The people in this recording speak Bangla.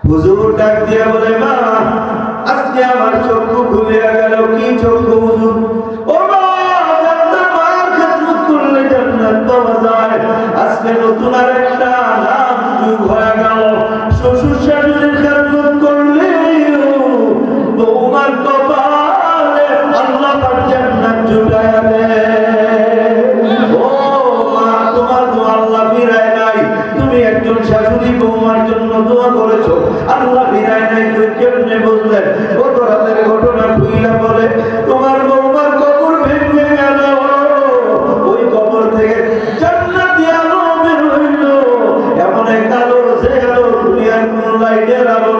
হুজুর ডাক দিয়া বলে, মা আজকে আমার চক্ষু খুলে গেল। কি চক্ষু হুজুর? ও মা, জান্নাত মার খেদমত করলে জান্নাত পাওয়া যায়। আজকে নতুন আরেকটা নাম যোগ হয়ে গেল। শ্বশুর শাশুড়ির খেদমত করলে বৌমার কপালে আল্লাহ পাক জান্নাত জুটায়া দেয়। ও মা, তোমার দোয়া আল্লাহ ফিরায় নাই। তুমি একজন শাশুড়ি বৌমার জন্য দোয়া করেছো, আল্লাহ ফিরায় নাই। তুই কেমনে বুঝলেন? গত রাতের ঘটনা খুইলা বলে, তোমার বৌমার কবর ভেঙে গেল। ওই কবর থেকে জান্নাতি আলো বের হইল। এমন এক আলো, যে আলো দুনিয়ার কোন লাইটের আলো